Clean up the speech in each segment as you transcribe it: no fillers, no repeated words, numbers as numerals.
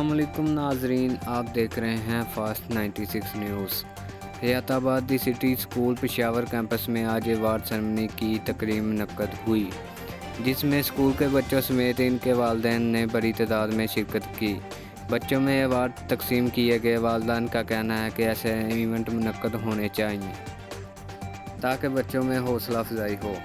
अस्सलामुअलैकुम नाजरीन, आप देख रहे हैं फास्ट 96 न्यूज़। हयाताबाद दी सिटी स्कूल पेशावर कैंपस में आज अवार्ड सेरेमनी की तकरीब मुनक्कद हुई, जिसमें स्कूल के बच्चों समेत इनके वालिदैन ने बड़ी तादाद में शिरकत की। बच्चों में अवार्ड तकसीम किए गए। वालिदैन का कहना है कि ऐसे इवेंट मुनक्कद होने चाहिए ताकि बच्चों में हौसला अफजाई हो।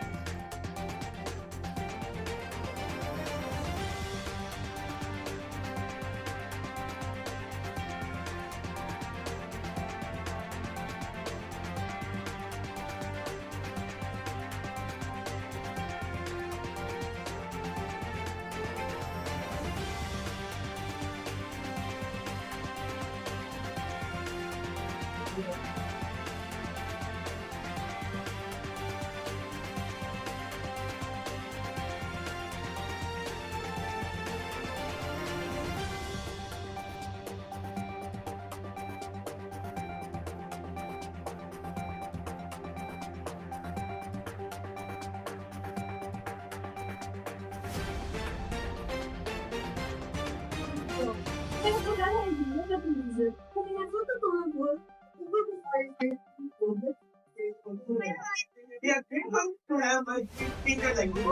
Yeah, they want to have a finger like this.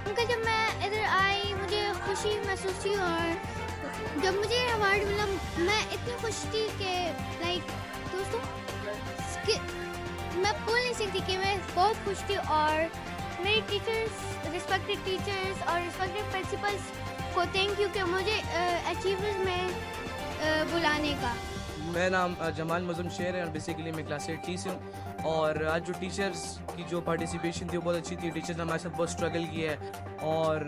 Uncle, जब मैं इधर आई मुझे खुशी महसूस हुई और जब मुझे अवार्ड मिला मैं इतनी खुश थी कि लाइक दोस्तों कि मैं बोल नहीं सकती कि मैं बहुत खुश थी। और मेरे टीचर्स, रिस्पेक्टेड टीचर्स और रिस्पेक्टेड प्रिंसिपल्स को थैंक यू कि मुझे अचीवर्स में बुलाने का। मेरा नाम जमाल मज़ूम शेर है और बेसिकली मैं क्लास 8 से हूँ। और आज जो टीचर्स की जो पार्टिसिपेशन थी वो बहुत अच्छी थी। टीचर्स ने हमारे साथ बहुत स्ट्रगल किया है और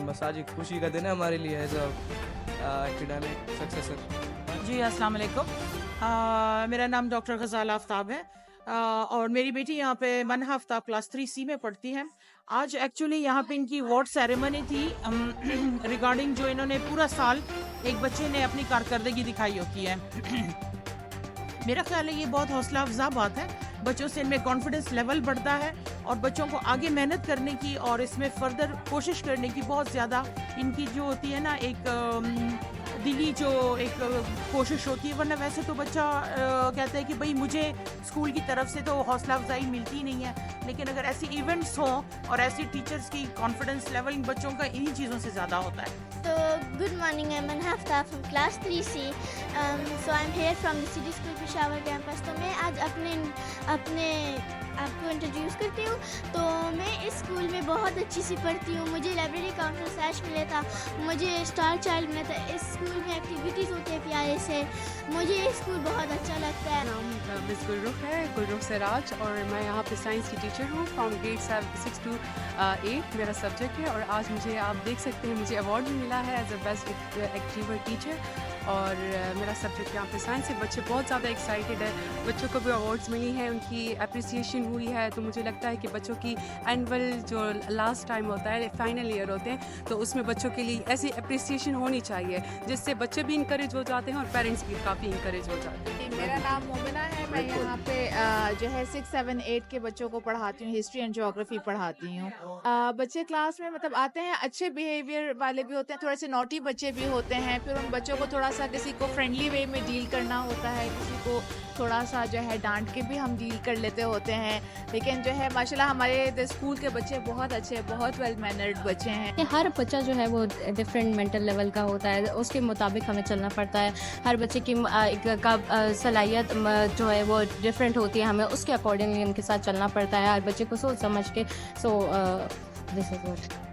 बस आज एक खुशी का दिन है हमारे लिए एज एकेडमिक सक्सेसर। जी अस्सलाम वालेकुम। मेरा नाम डॉक्टर गज़ाल आफ्ताब है और मेरी बेटी यहाँ पे मनहा आफ्ताब क्लास 3C में पढ़ती है। आज एक्चुअली यहाँ पे इनकी अवार्ड सेरेमनी थी रिगार्डिंग जो इन्होंने पूरा साल एक बच्चे ने अपनी कारकर्दगी दिखाई होती है। मेरा ख्याल है ये बहुत हौसला अफजा बात है। बच्चों से इनमें कॉन्फिडेंस लेवल बढ़ता है और बच्चों को आगे मेहनत करने की और इसमें फर्दर कोशिश करने की बहुत ज़्यादा इनकी जो होती है ना एक दिली जो एक कोशिश होती है। वरना वैसे तो बच्चा कहता है कि भाई मुझे स्कूल की तरफ से तो हौसला अफजाई मिलती नहीं है, लेकिन अगर ऐसी इवेंट्स हों और ऐसी टीचर्स की कॉन्फिडेंस लेवल इन बच्चों का इन्हीं चीज़ों से ज़्यादा होता है। So good morning, I'm Manha Aftab from class 3C. So I'm here from the City School Peshawar campus. तो मैं आज अपने आपको इंट्रोड्यूस करती हूँ। तो मैं इस स्कूल में बहुत अच्छी सी पढ़ती हूँ। मुझे लाइब्रेरी काउंसिल सैश मिला था, मुझे स्टार चाइल्ड मिला था। इस स्कूल में एक्टिविटीज़ होती है प्यारे से। मुझे ये स्कूल बहुत अच्छा लगता है। नाम मिस गुलरुख है, गुलरुख सिराज, और मैं यहाँ पे साइंस की टीचर हूँ फ्रॉम ग्रेड 6 to 8 मेरा सब्जेक्ट है। और आज मुझे आप देख सकते हैं मुझे अवार्ड भी मिला है as a best achiever teacher. और मेरा सब्जेक्ट यहाँ पे साइंस है। बच्चे बहुत ज़्यादा एक्साइटेड है, बच्चों को भी अवार्ड्स मिली हैं, उनकी अप्रिसिएशन हुई है। तो मुझे लगता है कि बच्चों की एनुअल जो लास्ट टाइम होता है, फाइनल ईयर होते हैं, तो उसमें बच्चों के लिए ऐसी अप्रिसिएशन होनी चाहिए जिससे बच्चे भी इंकरेज हो जाते हैं और पेरेंट्स भी काफ़ी इंकरेज हो जाते हैं। मेरा नाम मोमिना है। मैं यहाँ पे जो है 6, 7, 8 के बच्चों को पढ़ाती हूँ, हिस्ट्री एंड ज्योग्राफी पढ़ाती हूँ। बच्चे क्लास में मतलब आते हैं, अच्छे बिहेवियर वाले भी होते हैं, थोड़े से नॉटी बच्चे भी होते हैं। फिर उन बच्चों को थोड़ा सा किसी को फ्रेंडली वे में डील करना होता है, किसी को थोड़ा सा जो है डांट के भी हम डील कर लेते होते हैं। लेकिन जो है माशाल्लाह हमारे स्कूल के बच्चे बहुत अच्छे, बहुत वेल मैनर्ड बच्चे हैं। हर बच्चा जो है वो डिफरेंट मेंटल लेवल का होता है, उसके मुताबिक हमें चलना पड़ता है। हर बच्चे की सलाहियत जो है वो डिफरेंट होती है, हमें उसके अकॉर्डिंगली उनके साथ चलना पड़ता है, हर बच्चे को सोच समझ के। So this is what